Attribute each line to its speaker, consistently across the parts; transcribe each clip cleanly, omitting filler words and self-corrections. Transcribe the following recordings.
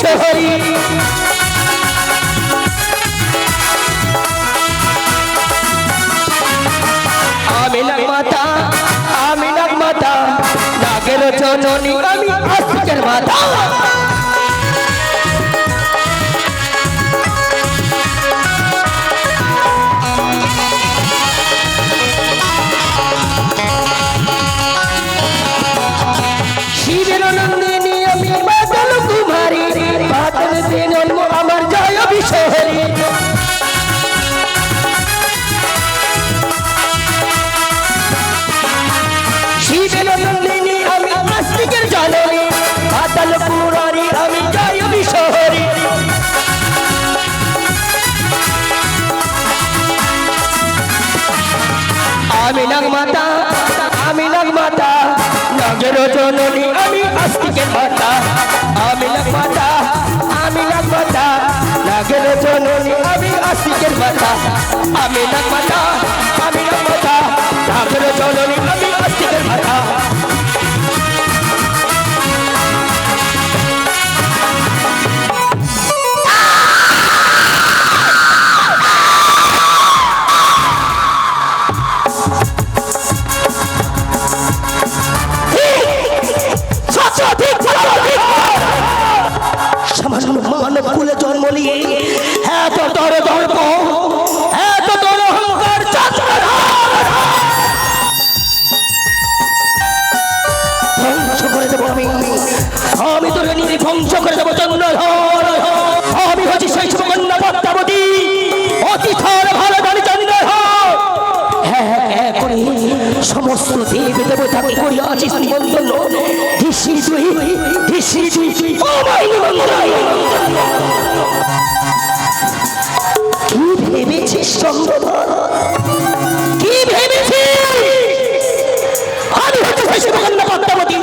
Speaker 1: বিশ্বহরি আমি নাগমাতা নাগের জননী আমি আস্তিকের মাতা শিবের নন্দিনী আমি বাদল কুমারী বাদল দিন আমার জয় বিশ্বহরি শিবের নন্দিনী আমি আস্তিকের জননী বাদল কুমারী আমি জয় বিশ্বহরি আমি নাগমাতা নাগের জননী আমি আস্তিকের মাতা আমি নাগমাতা নাগের জননী আমি আস্তিকের মাতা আমি নাগমাতা নাগের জননী আমি আস্তিকের মাতা কুলে জন্ম নিয়ে এত তোর দর্প এত তোর অহংকার ধ্বংস করে দেবো আমি তোরে নিয়ে ধ্বংস করে দেবো চন্দ্রধর আমি হচ্ছি সেই সুকন্যা পদ্মাবতী অতিথর ভালো জানি চন্দ্রধর করে সমস্ত দেব দেবতাকে করিয়া আছিস নিমন্ত্রণ কি ভেবেছিস চন্দ্রধর কি ভেবেছিস আমি হচ্ছে সেই সুকন্যা পদ্মাবতী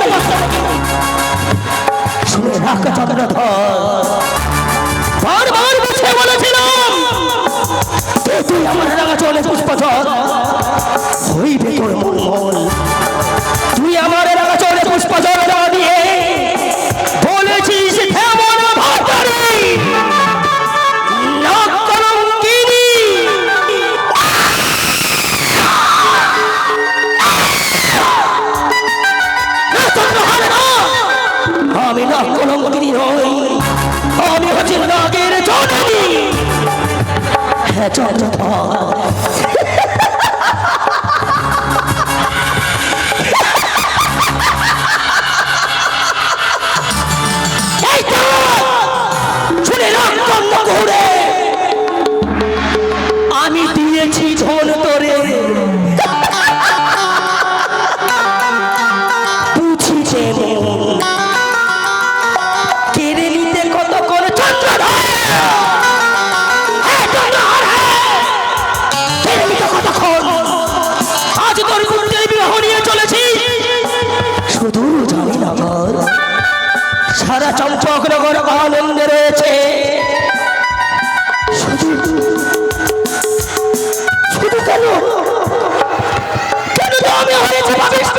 Speaker 1: শুনে রাখ চন্দ্রধর বারবার বুঝে বলেছিলাম তুই আমার রাঙা চলে পুষ্পধর হইবে তোর মঙ্গল তুই আমার রাঙা চলে পুষ্পধর না দিয়ে বলেছিস কেমন ভাটারি না কলঙ্কিনী আমি না কলঙ্কিনী নই আমি হচ্ছি নাগের জননী হ্যাঁ চন্দ্রধর আমি দিয়েছি ঝোল তোরে বুঝিছে কেড়ে নিতে কত করে আজ তোর কুণ্ডের বিবাহ নিয়ে চলেছি শুধু জানি না সারা চম্পক নগর আনন্দে রয়েছে শুধু কেন আমি হয়েছে পাপিষ্ঠ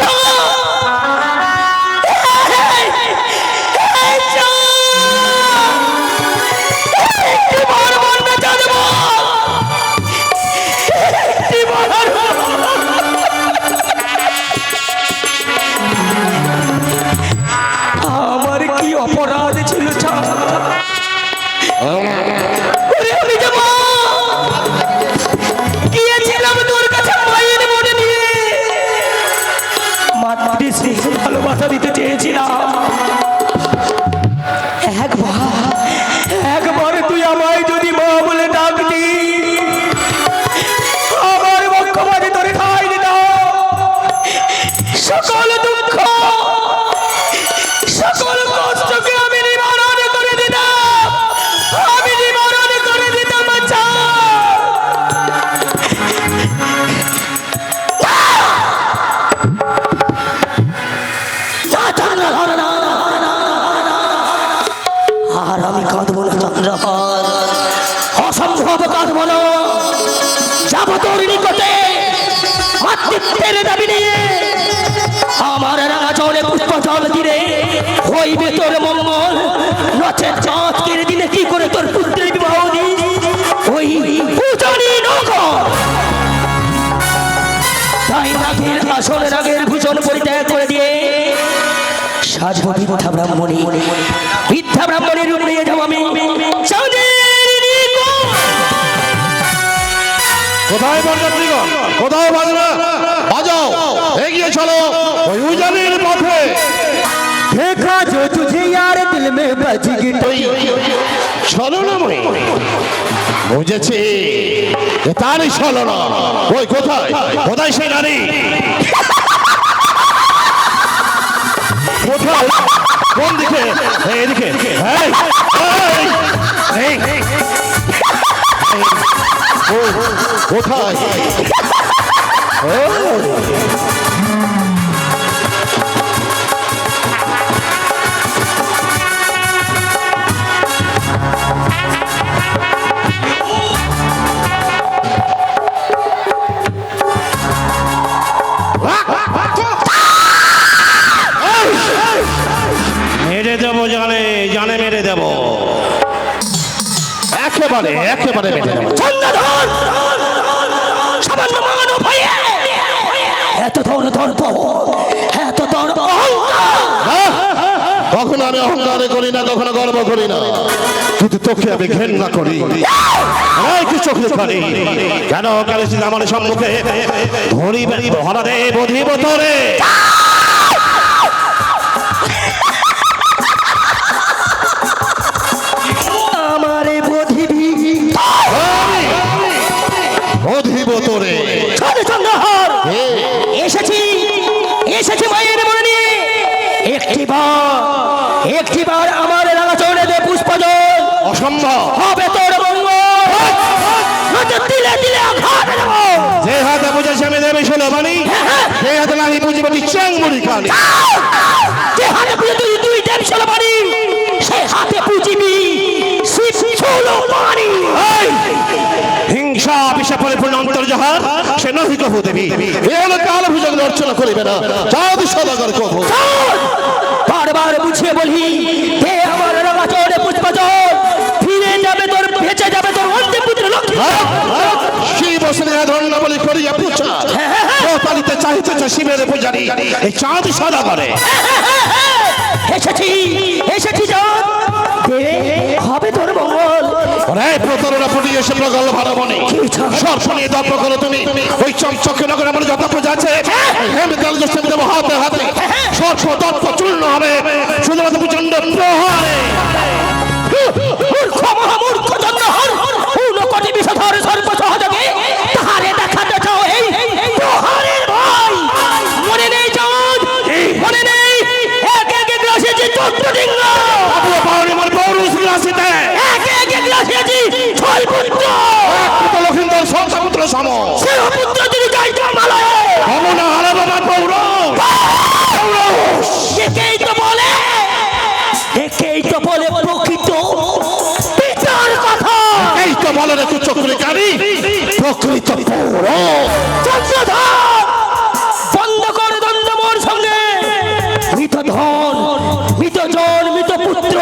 Speaker 1: আমার কি অপরাধ ছিল গিয়েছিলাম তোর কাছে মায়ের মনে নিয়ে ভালোবাসা দিতে চেয়েছিলাম একবার তুই আমায় যদি মা বলে ডাকতি আমার বক্ষবাদী তোরে খাই দিতাম সকল দুঃখ সকল কষ্টকে আমি নিবারণ করে দিতাম বাচ্চা আর আমি কাঁদবো না চন্দ্রধর অসম্ভব কাঁদবো না যাব তোর নিকটে মাতৃত্বের দাবি নিয়ে আমার রাঙা চলে পুষ্প জল দিলে হইবে তোর মঙ্গল নচেত সাজবো বৃদ্ধা ব্রাহ্মণী, বৃদ্ধা ব্রাহ্মণের রূপ নিয়ে যাবো আমি চাঁদের কোণ।
Speaker 2: কোথায় বরযাত্রীগণ, কোথাও বাজনা বাজাও, এগিয়ে চলো ওই উজানের পথে।
Speaker 1: देखा जो तुझे यार दिल में बजी
Speaker 2: ছলনাময়ী বুঝেছি, তারই ছলনা। ওই কোথায়, কোথায় সে নারী? কোথায়, কোন দিকে? এদিকে। কোথায়? মেরে দেবো, জানে জানে মেরে দেবো, একেবারে একেবারে মেরে দেবো।
Speaker 1: সামান্য মানো ভাই, এত ধর ধর্প, এত ধর অহংকার।
Speaker 2: কখনো আমি অহংকার করি না, কখনো গর্ব করি না, কিন্তু তোকে আমি ঘৃণা করি। কি চোখে পারি কেন কালেছিস আমার সম্মুখে? ধরি বেড়ি ভরা রে বধিব তোরে।
Speaker 1: আমারে বধিবি,
Speaker 2: বধিব তোরে।
Speaker 1: চন্দ্রহার এসেছি, এসেছি মায়ের মনে নিয়ে। একটিবার আমার রাঙা চড়ে দে পুষ্পজল।
Speaker 2: অসম্ভব
Speaker 1: হবে তোর মঙ্গল, নয়তো দিলে দিলে আঘাত দেব।
Speaker 2: যে হাতে বুঝেছি আমি দেবে ছিল বাণী, সেই হাতে আমি বুঝিবে চাংমুড়ি খানি।
Speaker 1: যে হাতে পুজো তুই দেব ছিল বাণী, সেই হাতে পুজিবি শিব ছিল বাণী।
Speaker 2: হিংসা বিষে পরিপূর্ণ অন্তর্জাহার, সে নহি কহু দেবী। এ হলো কাল ভুজগ অর্চনা করিবে না, চাঁদ সদাগর কহু।
Speaker 1: বারবার বুঝিয়ে বলি, হে আমার রাঙা চড়ে পুষ্পজল, ফিরে যাবে তোর, বেঁচে যাবে তোর অন্তিম পুত্র লক্ষ্মী।
Speaker 2: শিব স্নেহ ধন্য বলি করিয়া পূজা, পালিতে চাহিতেছে শিবের পূজারি এই চাঁদ সদাগরে।
Speaker 1: এসেছি, এসেছি চাঁদ, হবে তোর মঙ্গল।
Speaker 2: প্রতারণা ফুটি এসে প্রগল ভালো মনে সর্প নিয়ে দপ্প করো তুমি। ওই চকচকে নগর আমার যত প্রজা আছে, আমি তাল জোসে দেবো হাতে হাতে। সর্প দপ্প চূর্ণ হবে শুধুমাত্র প্রচন্ড প্রহারে।
Speaker 1: মূর্খ মহামূর্খ চন্দ্রহার, ঊনকোটি বিষধর সর্প সহযোগে তাহারে দেখাতে চাও এই প্রহারের ভয়। মনে নেই চাঁদ, মনে নেই এক এক গ্রাসে যে চন্দ্রডিঙ্গ,
Speaker 2: আমার পৌরুষ রাশিতে
Speaker 1: এক এক গ্রাসে যে ছয় পুত্র,
Speaker 2: লক্ষিন্দর সহস্রপুত্র সম
Speaker 1: সে পুত্র তিনি যাইতো মালয়ে।
Speaker 2: ভবনা হারাবো আমার পৌরুষ।
Speaker 1: একেই তো বলে, একেই তো বলে প্রকৃত পিতার কথা।
Speaker 2: এই তো বলে রে তুই চক্রে কারি প্রকৃত পৌরুষ।
Speaker 1: চন্দ্রধর বন্ধ কর দ্বন্দ্ব মোর সঙ্গে। মৃত ধন, মৃত জন, মৃত পুত্র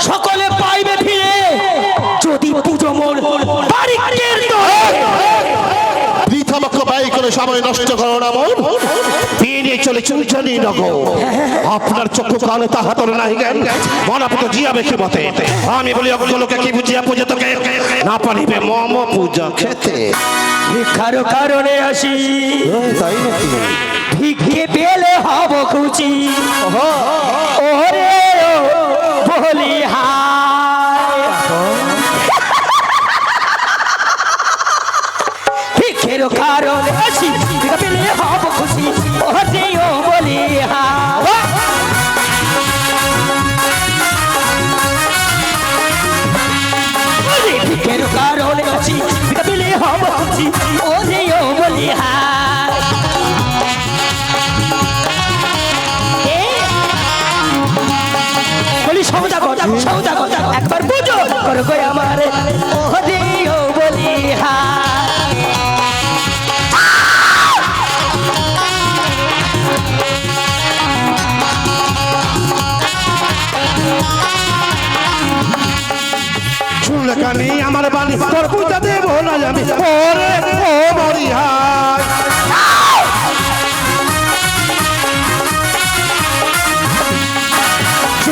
Speaker 1: সকলে পাইবে ফিরে, যদি পুজো মোর বাড়ির
Speaker 2: বৃথা বক্ষ ব্যয় করে সময় নষ্ট করো না মন। ফিরে চলে চুলচনি নগর, আপনার চক্ষু কানে তাহা তোর নাই জ্ঞান। মনাপুত জিয়াবে কি মতে, আমি বলি অবলোকে কি বুঝিয়া পূজা তোকে না পারিবে মম পূজা খেতে।
Speaker 1: ভিক্ষার কারণে আসি,
Speaker 2: তাই নাকি?
Speaker 1: ভিক্ষে পেলে হব খুশি। ওরে বলি হায়, ভিক্ষের কারণে আসি, ভিক্ষে পেলে হব খুশি। ওরে বলি হায়, ভিক্ষের কারণে আসি, ভিক্ষে পেলে হব খুশি। ওরে বলি হায়, বলি সৌদাগর, সৌদাগর একবার বুঝো করো গো আমার। ওরে বলি হায়,
Speaker 2: শুনলে কানি আমার বাণী তোর পূজা দেব না আমি। ওরে ও মরিহায়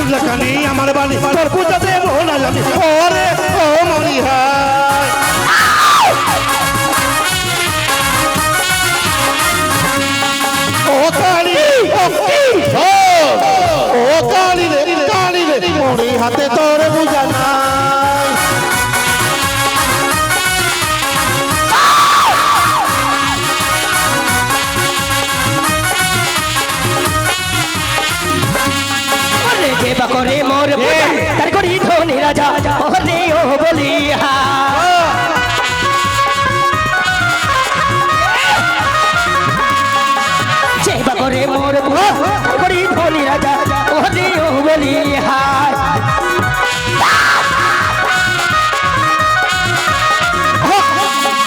Speaker 2: শুনলে কানি আমার বাণী তোর পূজা দেবো না জানি ওরে ও মরি হায় ও কালী ও কালী রে মরি হাতে তোর পূজা নাই
Speaker 1: ওরে দেবা করে মোর পূজা তার করি ধনী রাজা ওরে ও বলিহা সেবা করে মোর পূজা তার করি ধনী রাজা ওরে ও বলিহা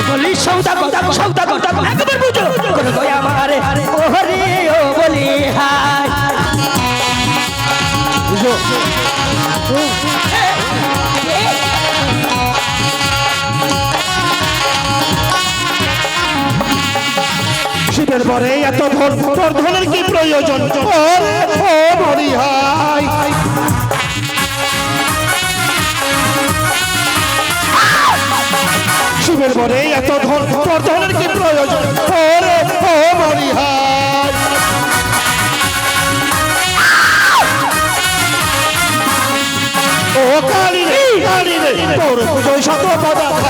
Speaker 1: বলি সৌদা একবার বুঝো করে গো আমারে ওরে ও বলিহা
Speaker 2: শিবের পরে এত ধন তোর ধনের কি প্রয়োজন ওরে ও মরি হায় শিবের পরে এত ধন তোর ধনের কি প্রয়োজন ওরে ও মরি হায় ও কালী রে তোর পুজোয় শত পদার্থ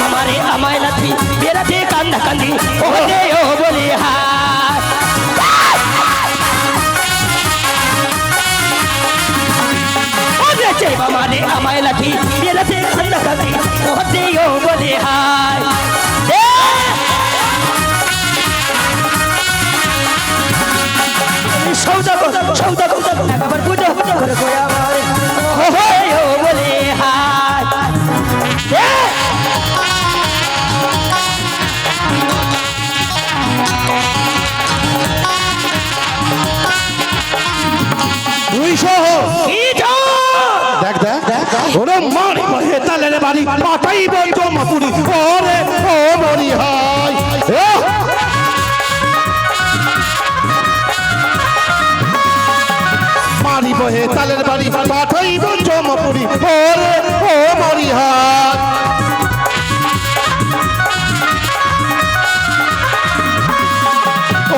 Speaker 1: মামারে আমায় লাথি বেড়াতে কান্দা কান্দি ওরে ও বলি হায় ওরে চে মামারে আমায় লাথি বেড়াতে কান্দা কান্দি ওরে ও বলি হায় সৌদা একবার পুজো করে গো আমারে ওরে ও বলি হায়
Speaker 2: ওরে মারি হেতালের বাড়ি পাঠাইব জমাপুরি ওরে ও মরি হায় মারিব হেতালের বাড়ি পাঠাইব জমাপুরি ওরে ও মরি হায়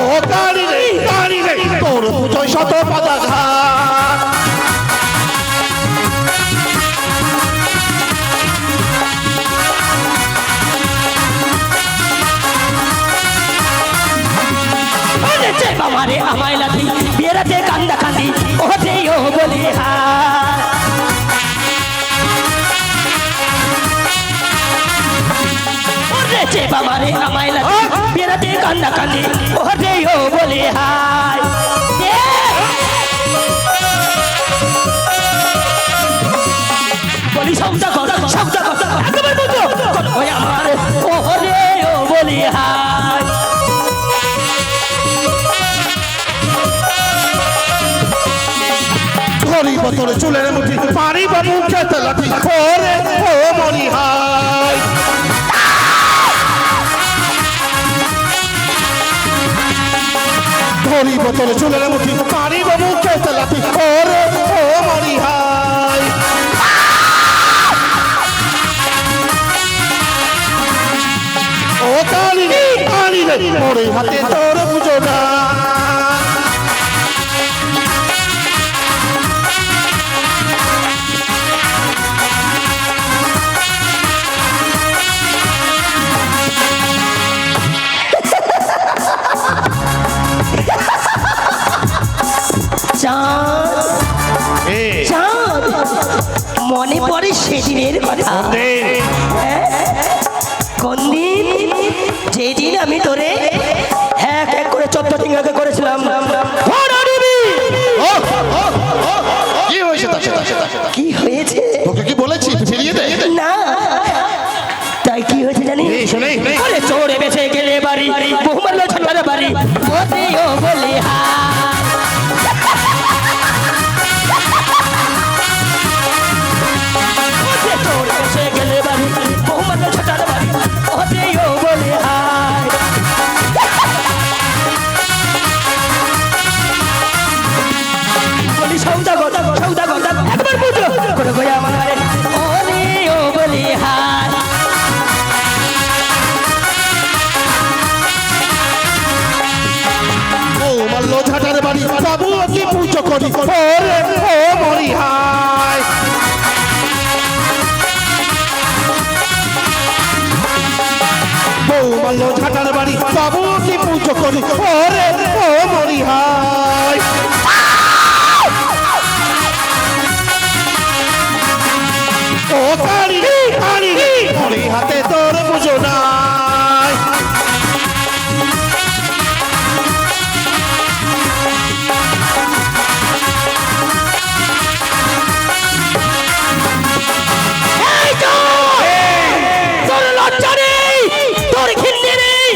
Speaker 2: ও কালী রে তোর পুজোয় শত পদাঘাত
Speaker 1: আমারে আমায় লাথি বেড়াতে কান্দা কান্দি ওরে ও বলি হায় ওরে চে বাবারে আমায় লাথি বেড়াতে কান্দা কান্দি ওরে ও বলি হায় বলি শব্দ একবার বুঝো ওই আমার ওরে ও বলি হায়
Speaker 2: ধরিব তোর চুলের মুঠি পারিব মুখে লাঠি ওরে ও মরি হায় ধরিব তোর চুলের মুঠি পারিব মুখে লাঠি ওরে ও মরি হায় ও কালী রে মোরে হাতে তোর পুজো না
Speaker 1: চাঁদ মনে পড়ে সেদিনের কথা কোন দিন যেদিন আমি তোরে এক এক করে 14 টিঙ্গাকে করেছিলাম কি হয়েছে
Speaker 2: তোকে কি বলেছি ফিরিয়ে দে
Speaker 1: না তাই কি হয়েছে জানি বলে চোরে বেঁচে গেলে বাড়ি বহু মারলো ছোটার বাড়ি ওরে ও বলে চোরে বেঁচে গেলে বাড়ি বহু মারলো ছোটার বাড়ি ওরে ও বলে হায়
Speaker 2: বাড়ি তবু কি পুজো করি ওরে ও মরি হাই বউ মাল্য ঝাটার বাড়ি তবু কি পুজো করি ওরে ও মরি হাই ও কারি কারি মরি হাতে তোর পুজো নাই
Speaker 1: এই তো! তোর লজ্জা নেই, তোর ঘিন্নি নেই,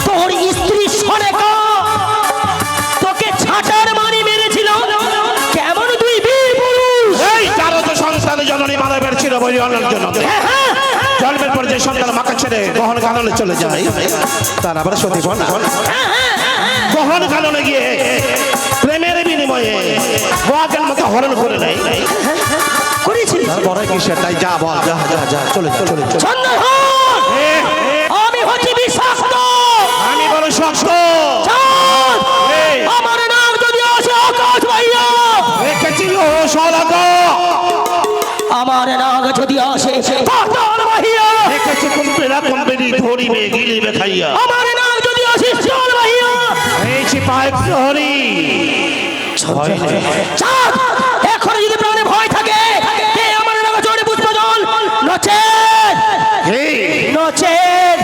Speaker 1: তোর স্ত্রী সনেকা তোকে ছাটার মারি মেরেছিল। কেমন তুই বীর পুরুষ!
Speaker 2: এই যারও তো সন্তান জননী মানবের ছিল বলি অন্যের জন্য জন্মের পর যে সন্তান মাকে ছেড়ে গহন কাননে চলে যায় তার আবার সতী বনা গহন কাননে গিয়ে প্রেমের বিনিময়ে বাঘের মতো হরণ করে নেয়
Speaker 1: করেছিলি
Speaker 2: তার বড় কিসের তাই যা বল যা যা যা চলে চলে চলে
Speaker 1: চন্দ্রহান! আমি হচ্ছি বিষাক্ত।
Speaker 2: আমি বড় শক্ত
Speaker 1: চাঁদ!
Speaker 2: এই!
Speaker 1: আমার নাম যদি আসে আকাশ ভাইয়া,
Speaker 2: রেখেছি ও সলাগ
Speaker 1: আমার নাম যদি আসে পাতাল ভাইয়া,
Speaker 2: রেখেছি কুম্পেরা কুম্পেরি ধরিবে গিলিবে খাইয়া
Speaker 1: আমার নাম যদি আসে জল ভাইয়া।
Speaker 2: হয়েছি পায়ে প্রহরী
Speaker 1: চাঁদ! এখন যদি প্রাণে ভয় থাকে কে আমার নাম জোরে বুঝবে জল নচেত নচেত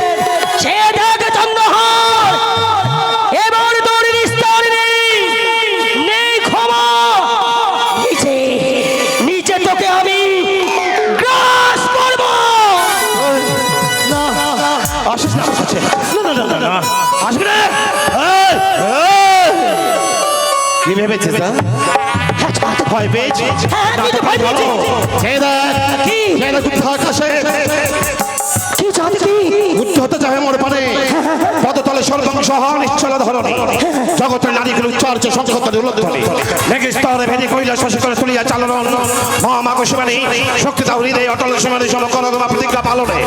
Speaker 1: সে দেখে চন্দ্রহার এবার তোর নিস্তার নেই, নেই ক্ষমা। নিচে নিচে তোকে আমি গ্রাস করব।
Speaker 2: আসিস না আসছে না আসবে না কি ভেবেছে ভয় পেয়েছে
Speaker 1: হ্যাঁ, তুই তো ভয় পেয়েছিস। কি? কি চাঁদ কি?
Speaker 2: উচ্চ হতে চাহে মোর পানে পদতলে স্বর্গম সহ নিশ্চল ধরণী জগতের নারীগুলো উচ্চার্য সংকটের উল্লধ্বনি লেগে স্তরে ভেদি কইলা শশী করে তুলিয়া চালন মহামাগো শিবানী শক্তি দাও হৃদয় অটল সীমানে সমকরগমা প্রতিজ্ঞা পালনে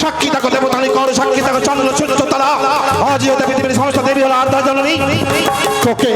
Speaker 2: সাক্ষী থাকো দেবতানি কর সাক্ষী থাকো চন্দ্র সূর্য তারা অজিয়তে পৃথিবীর সমস্ত দেবী হল আর্ধা জননী তোকে